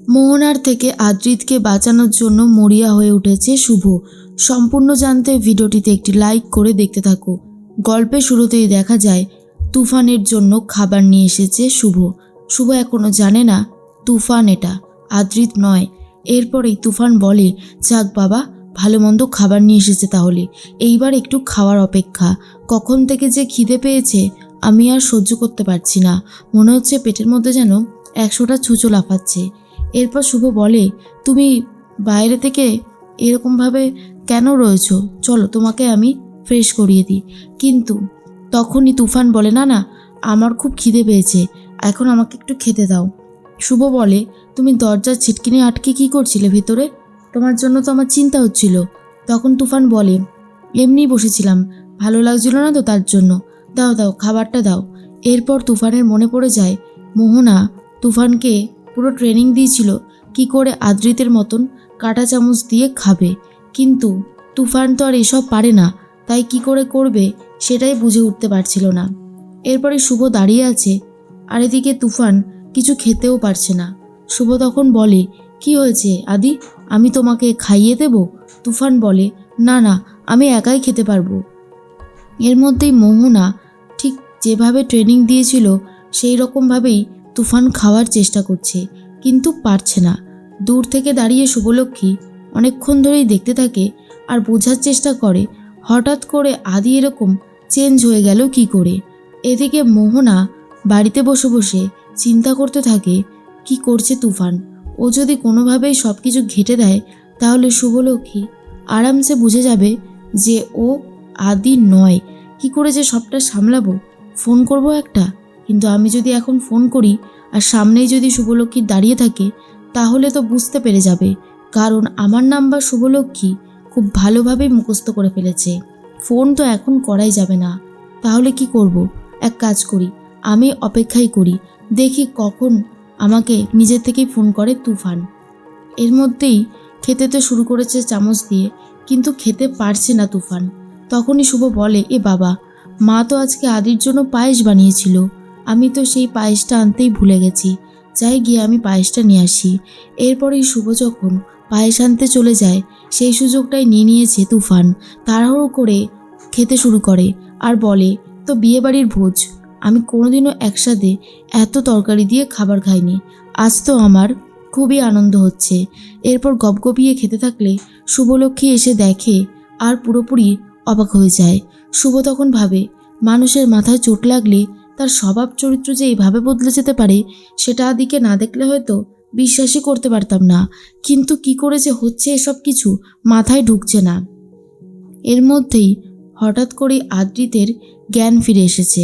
মোহনার থেকে আদ্রিতকে বাঁচানোর জন্য মরিয়া হয়ে উঠেছে শুভ। সম্পূর্ণ জানতে ভিডিওটিতে একটি লাইক করে দেখতে থাকো। গল্পের শুরুতেই দেখা যায় তুফানের জন্য খাবার নিয়ে এসেছে শুভ। শুভ এখনো জানে না তুফান এটা, আদ্রিত নয়। এরপরেই তুফান বলে, যাক বাবা, ভালো মন্দ খাবার নিয়ে এসেছে, তাহলে এইবার একটু খাওয়ার অপেক্ষা। কখন থেকে যে খিদে পেয়েছে আমি আর সহ্য করতে পারছি না, মনে হচ্ছে পেটের মধ্যে যেন 100টা ছুঁচো লাফাচ্ছে। এরপর শুভ বলে, তুমি বাইরে থেকে এরকমভাবে কেন রয়েছো, চলো তোমাকে আমি ফ্রেশ করিয়ে দিই। কিন্তু তখনই তুফান বলে, না না, আমার খুব খিদে পেয়েছে, এখন আমাকে একটু খেতে দাও। শুভ বলে, তুমি দরজার ছিটকিনি আটকে কী করছিলে ভেতরে? তোমার জন্য তো আমার চিন্তা হচ্ছিল। তখন তুফান বলে, এমনিই বসেছিলাম, ভালো লাগছিল না তো তার জন্য। দাও দাও, খাবারটা দাও। এরপর তুফানের মনে পড়ে যায় মোহনা তুফানকে পুরো ট্রেনিং দিয়েছিল কি করে আদ্রিতের মতন কাঁটা চামচ দিয়ে খাবে, কিন্তু তুফান তো আর এসব পারে না, তাই কি করে করবে সেটাই বুঝে উঠতে পারছিল না। এরপরে শুভ দাঁড়িয়ে আছে, আর এদিকে তুফান কিছু খেতেও পারছে না। শুভ তখন বলে, কি হয়েছে আদি, আমি তোমাকে খাইয়ে দেব? তুফান বলে, না না, আমি একাই খেতে পারবো। এর মধ্যেই মোহনা ঠিক যেভাবে ট্রেনিং দিয়েছিল সেই রকমভাবেই তুফান খাওয়ার চেষ্টা করছে, কিন্তু পারছে না। দূর থেকে দাঁড়িয়ে শুভলক্ষ্মী অনেকক্ষণ ধরেই দেখতে থাকে আর বোঝার চেষ্টা করে হঠাৎ করে আদি এরকম চেঞ্জ হয়ে গেল কি করে। এদিকে মোহনা বাড়িতে বসে বসে চিন্তা করতে থাকে কি করছে তুফান। ও যদি কোনোভাবেই সব কিছু ঘেঁটে দেয় তাহলে শুভলক্ষ্মী আরামসে বুঝে যাবে যে ও আদি নয়। কি করে যে সবটা সামলাবো? ফোন করব একটা, কিন্তু আমি যদি এখন ফোন করি আর সামনেই যদি শুভলক্ষ্মী দাঁড়িয়ে থাকে তাহলে তো বুঝতে পেরে যাবে, কারণ আমার নাম্বার শুভলক্ষ্মী খুব ভালোভাবেই মুখস্থ করে ফেলেছে। ফোন তো এখন করাই যাবে না। তাহলে কি করব? এক কাজ করি, আমি অপেক্ষাই করি, দেখি কখন আমাকে নিজের থেকেই ফোন করে তুফান। এর মধ্যেই খেতে তো শুরু করেছে চামচ দিয়ে, কিন্তু খেতে পারছে না তুফান। তখনই শুভ বলে, এ বাবা, মা তো আজকে আদির জন্য পায়েস বানিয়েছিল, আমি তো সেই পায়েসটা আনতেই ভুলে গেছি, যাই গিয়ে আমি পায়েসটা নিয়ে আসি। এরপরেই শুভ যখন পায়েস আনতে চলে যায় সেই সুযোগটাই নিয়ে নিয়েছে তুফান। তাড়াহুড়ো করে খেতে শুরু করে আর বলে, তো বিয়েবাড়ির ভোজ, আমি কোনোদিনও একসাথে এত তরকারি দিয়ে খাবার খাইনি, আজ তো আমার খুবই আনন্দ হচ্ছে। এরপর গপগপিয়ে খেতে থাকলে শুভলক্ষ্মী এসে দেখে আর পুরোপুরি অবাক হয়ে যায়। শুভ তখন ভাবে, মানুষের মাথায় চোট লাগলে তার স্বভাব চরিত্র যে এইভাবে বদলে যেতে পারে সেটা আদিকে না দেখলে হয়তো বিশ্বাসই করতে পারতাম না, কিন্তু কি করে যে হচ্ছে এসব কিছু মাথায় ঢুকছে না। এর মধ্যেই হঠাৎ করেই আদ্রিতের জ্ঞান ফিরে এসেছে।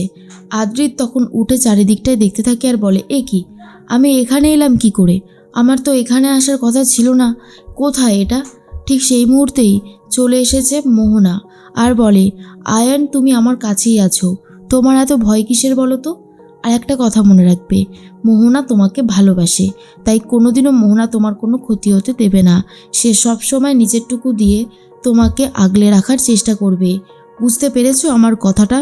আদ্রিত তখন উঠে চারিদিকটায় দেখতে থাকে আর বলে, এ কি, আমি এখানে এলাম কি করে? আমার তো এখানে আসার কথা ছিল না, কোথায় এটা? ঠিক সেই মুহূর্তেই চলে এসেছে মোহনা আর বলে, আয়ান, তুমি আমার কাছেই আছো, তোমার এত ভয় কিসের বলো তো? আর একটা কথা মনে রাখবে, মোহনা তোমাকে ভালোবাসে, তাই কোনোদিনও মোহনা তোমার কোনো ক্ষতি হতে দেবে না। সে সবসময় নিজেরটুকু দিয়ে তোমাকে আগলে রাখার চেষ্টা করবে, বুঝতে পেরেছো আমার কথাটা?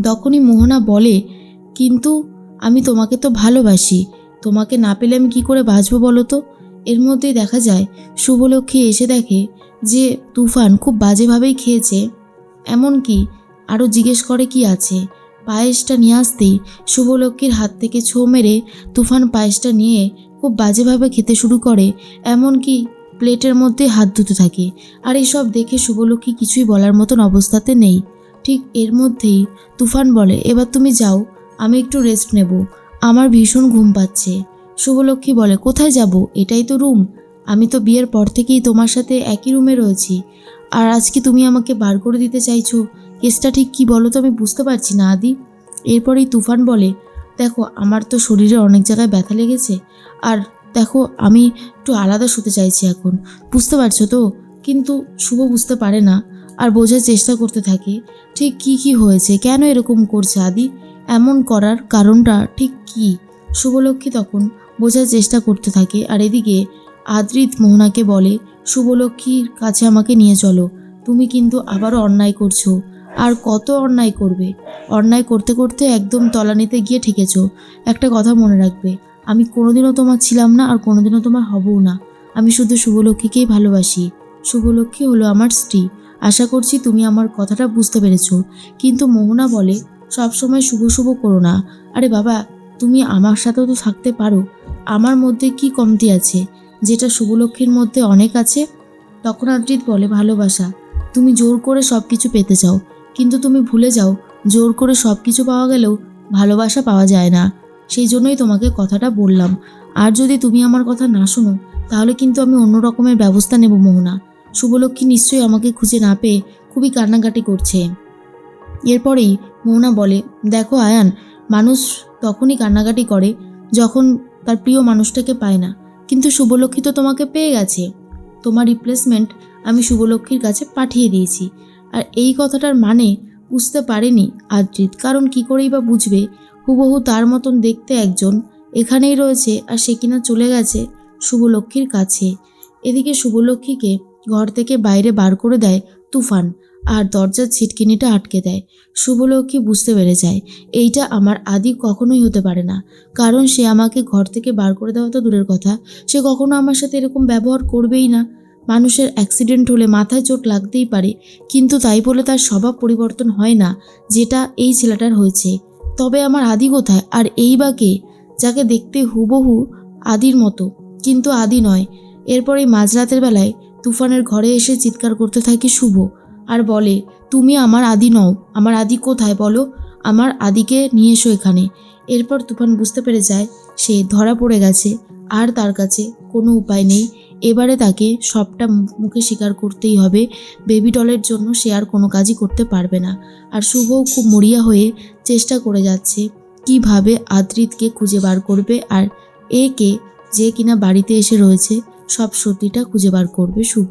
তখনই মোহনা বলে, কিন্তু আমি তোমাকে তো ভালোবাসি, তোমাকে না পেলে আমি কী করে বাঁচবো বলো তো? এর মধ্যেই দেখা যায় শুভলক্ষ্মী এসে দেখে যে তুফান খুব বাজেভাবেই খেয়েছে, এমনকি আরও জিজ্ঞেস করে কি আছে। পায়েসটা নিয়ে আসতেই শুভলক্ষ্মীর হাত থেকে ছোঁ মেরে তুফান পায়েসটা নিয়ে খুব বাজেভাবে খেতে শুরু করে, এমনকি প্লেটের মধ্যে হাত ধুতে থাকে। আর এসব দেখে শুভলক্ষ্মী কিছুই বলার মতন অবস্থাতে নেই। ঠিক এর মধ্যেই তুফান বলে, এবার তুমি যাও, আমি একটু রেস্ট নেব, আমার ভীষণ ঘুম পাচ্ছে। শুভলক্ষ্মী বলে, কোথায় যাব? এটাই তো রুম, আমি তো বিয়ের পর থেকেই তোমার সাথে একই রুমে রয়েছি, আর আজকে তুমি আমাকে বার করে দিতে চাইছো, কেসটা ঠিক কী বলো তো আমি বুঝতে পারছি না আদি। এরপরেই তুফান বলে, দেখো, আমার তো শরীরে অনেক জায়গায় ব্যথা লেগেছে, আর দেখো আমি একটু আলাদা শুতে চাইছি এখন, বুঝতে পারছো তো? কিন্তু শুভ বুঝতে পারে না আর বোঝার চেষ্টা করতে থাকে ঠিক কি হয়েছে, কেন এরকম করছে আদি, এমন করার কারণটা ঠিক কী। শুভলক্ষ্মী তখন বোঝার চেষ্টা করতে থাকে, আর এদিকে আদ্রিত মোহনাকে বলে, শুভলক্ষ্মীর কাছে আমাকে নিয়ে চলো, তুমি কিন্তু আবারও অন্যায় করছো, আর কত অন্যায় করবে? অন্যায় করতে করতে একদম তলানিতে গিয়ে ঠেকেছো। একটা কথা মনে রাখবে, আমি কোনোদিনও তোমার ছিলাম না আর কোনোদিনও তোমার হবও না। আমি শুধু শুভলক্ষ্মীকেই ভালোবাসি। শুভলক্ষ্মী হলো আমার স্ত্রী। আশা করছি তুমি আমার কথাটা বুঝতে পেরেছো। কিন্তু মোহনা বলে, সবসময় শুভ শুভ করো না। আরে বাবা, তুমি আমার সাথেও তো থাকতে পারো। আমার মধ্যে কি কমতি আছে যেটা শুভলক্ষ্মীর মধ্যে অনেক আছে? তখন আদ্রিত বলে, ভালোবাসা। তুমি জোর করে সব কিছু পেতে চাও, কিন্তু তুমি ভুলে যাও জোর করে সব কিছু পাওয়া গেলেও ভালোবাসা পাওয়া যায় না। সেই জন্যই তোমাকে কথাটা বললাম। আর যদি তুমি আমার কথা না শোনো তাহলে কিন্তু আমি অন্য রকমের ব্যবস্থা নেব মোহনা। শুভলক্ষ্মী নিশ্চয়ই আমাকে খুঁজে না পেয়ে খুবই কান্নাকাটি করছে। এরপরেই মোহনা বলে, দেখো আয়ান, মানুষ তখনই কান্নাকাটি করে যখন তার প্রিয় মানুষটাকে পায় না। কিন্তু শুভলক্ষ্মী তো তোমাকে পেয়ে গেছে। তোমার রিপ্লেসমেন্ট আমি শুভলক্ষ্মীর কাছে পাঠিয়ে দিয়েছি। আর এই কথাটার মানে বুঝতে পারেনি আদ্রিত, কারণ কি করেই বা বুঝবে হুবহু তার মতন দেখতে একজন এখানেই রয়েছে আর সে কিনা চলে গেছে শুভলক্ষ্মীর কাছে। এদিকে শুভলক্ষ্মীকে ঘর থেকে বাইরে বার করে দেয় তুফান আর দরজার ছিটকিনিটা আটকে দেয়। শুভলক্ষ্মী বুঝতে পেরে যায় এইটা আমার আদি কখনোই হতে পারে না, কারণ সে আমাকে ঘর থেকে বার করে দেওয়া তো দূরের কথা, সে কখনো আমার সাথে এরকম ব্যবহার করবেই না। মানুষের অ্যাক্সিডেন্ট হলে মাথায় চোট লাগতেই পারে, কিন্তু তাই বলে তার স্বভাব পরিবর্তন হয় না, যেটা এই ছেলেটার হয়েছে। তবে আমার আদি কোথায়? আর এই বা কে, যাকে দেখতে হুবহু আদির মতো কিন্তু আদি নয়? এরপর এই মাঝরাতের বেলায় তুফানের ঘরে এসে চিৎকার করতে থাকে শুভ আর বলে, তুমি আমার আদি নও। আমার আদি কোথায় বলো? আমার আদিকে নিয়ে এসো এখানে। এরপর তুফান বুঝতে পেরে যায় সে ধরা পড়ে গেছে আর তার কাছে কোনো উপায় নেই। এবারে তাকে সবটা মুখে স্বীকার করতেই হবে। বেবি ডলের জন্য সে আর কোনো কাজই করতে পারবে না। আর শুভও খুব মরিয়া হয়ে চেষ্টা করে যাচ্ছে কিভাবে আদ্রিতকে খুঁজে বার করবে আর একে, যে কিনা বাড়িতে এসে রয়েছে, সব সত্যিটা খুঁজে বার করবে শুভ।